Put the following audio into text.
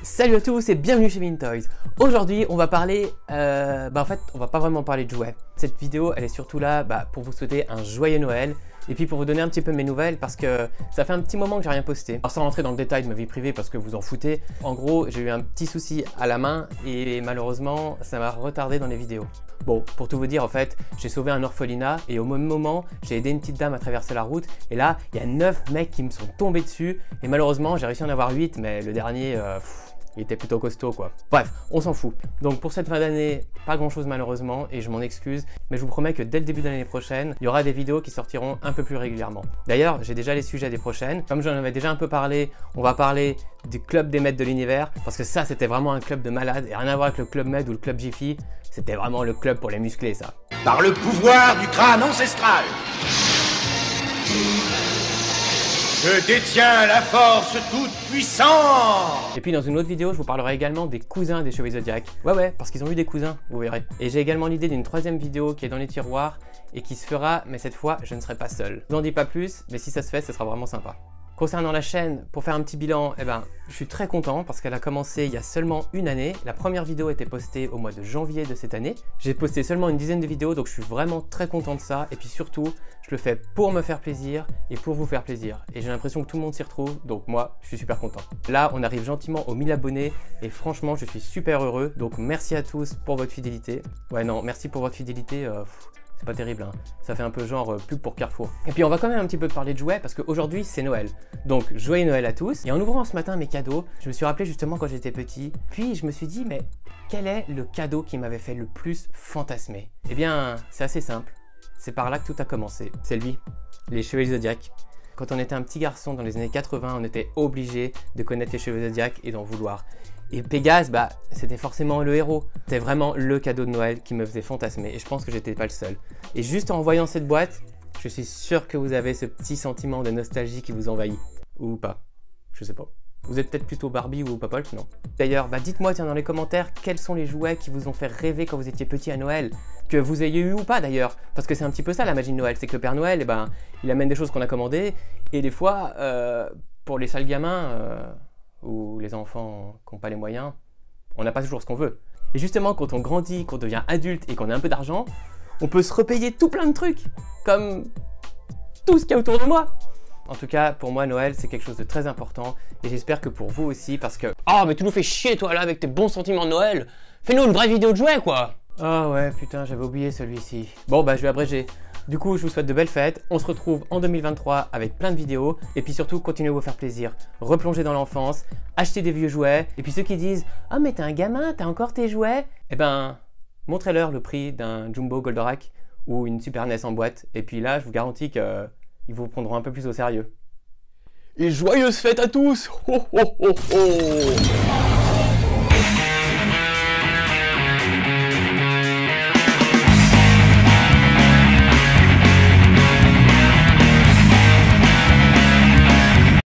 Salut à tous et bienvenue chez Mintoys. Aujourd'hui on va parler, en fait on va pas vraiment parler de jouets. Cette vidéo elle est surtout là pour vous souhaiter un joyeux Noël et puis pour vous donner un petit peu mes nouvelles parce que ça fait un petit moment que j'ai rien posté. Alors sans rentrer dans le détail de ma vie privée parce que vous en foutez, en gros j'ai eu un petit souci à la main et malheureusement ça m'a retardé dans les vidéos. Bon, pour tout vous dire en fait, j'ai sauvé un orphelinat et au même moment j'ai aidé une petite dame à traverser la route et là il y a 9 mecs qui me sont tombés dessus et malheureusement j'ai réussi à en avoir 8 mais le dernier... il était plutôt costaud quoi. Bref, on s'en fout. Donc pour cette fin d'année, pas grand chose malheureusement et je m'en excuse, mais je vous promets que dès le début de l'année prochaine, il y aura des vidéos qui sortiront un peu plus régulièrement. D'ailleurs, j'ai déjà les sujets des prochaines. Comme j'en avais déjà un peu parlé, on va parler du club des maîtres de l'univers parce que ça c'était vraiment un club de malades et rien à voir avec le club Med ou le club Jiffy, c'était vraiment le club pour les musclés ça. Par le pouvoir du crâne ancestral, je détiens la force toute puissante. Et puis dans une autre vidéo, je vous parlerai également des cousins des chevaliers Zodiac. Ouais, parce qu'ils ont eu des cousins, vous verrez. Et j'ai également l'idée d'une troisième vidéo qui est dans les tiroirs et qui se fera, mais cette fois, je ne serai pas seul. Je vous en dis pas plus, mais si ça se fait, ce sera vraiment sympa. Concernant la chaîne, pour faire un petit bilan, je suis très content parce qu'elle a commencé il y a seulement une année. La première vidéo était postée au mois de janvier de cette année. J'ai posté seulement une dizaine de vidéos, donc je suis vraiment très content de ça. Et puis surtout, je le fais pour me faire plaisir et pour vous faire plaisir. Et j'ai l'impression que tout le monde s'y retrouve, donc moi, je suis super content. Là, on arrive gentiment aux 1000 abonnés et franchement, je suis super heureux. Donc merci à tous pour votre fidélité. Ouais, non, merci pour votre fidélité. C'est pas terrible, hein. Ça fait un peu genre pub pour Carrefour. Et puis on va quand même un petit peu parler de jouets parce qu'aujourd'hui c'est Noël. Donc joyeux Noël à tous. Et en ouvrant ce matin mes cadeaux, je me suis rappelé justement quand j'étais petit. Puis je me suis dit mais quel est le cadeau qui m'avait fait le plus fantasmer? Eh bien c'est assez simple. C'est par là que tout a commencé. C'est lui, les chevaliers Zodiac. Quand on était un petit garçon dans les années 80, on était obligé de connaître les chevaliers Zodiac et d'en vouloir. Et Pégase, c'était forcément le héros. C'était vraiment le cadeau de Noël qui me faisait fantasmer et je pense que j'étais pas le seul. Et juste en voyant cette boîte, je suis sûr que vous avez ce petit sentiment de nostalgie qui vous envahit. Ou pas, je sais pas. Vous êtes peut-être plutôt Barbie ou Papolk, non? D'ailleurs, dites-moi dans les commentaires quels sont les jouets qui vous ont fait rêver quand vous étiez petit à Noël. Que vous ayez eu ou pas d'ailleurs. Parce que c'est un petit peu ça la magie de Noël, c'est que le Père Noël, il amène des choses qu'on a commandées. Et des fois, pour les sales gamins... ou les enfants qui n'ont pas les moyens, on n'a pas toujours ce qu'on veut. Et justement, quand on grandit, qu'on devient adulte et qu'on a un peu d'argent, on peut se repayer tout plein de trucs, comme tout ce qu'il y a autour de moi. En tout cas, pour moi, Noël, c'est quelque chose de très important, et j'espère que pour vous aussi, parce que... Oh, mais tu nous fais chier, toi, là, avec tes bons sentiments de Noël. Fais-nous une vraie vidéo de jouets, quoi. Oh ouais, putain, j'avais oublié celui-ci. Bon, je vais abréger. Du coup, je vous souhaite de belles fêtes, on se retrouve en 2023 avec plein de vidéos, et puis surtout, continuez à vous faire plaisir, replonger dans l'enfance, acheter des vieux jouets, et puis ceux qui disent « Ah mais t'es un gamin, t'as encore tes jouets ?» Eh ben, montrez-leur le prix d'un Jumbo Goldorak ou une Super NES en boîte, et puis là, je vous garantis qu'ils vous prendront un peu plus au sérieux. Et joyeuses fêtes à tous! Ho ho ho ho!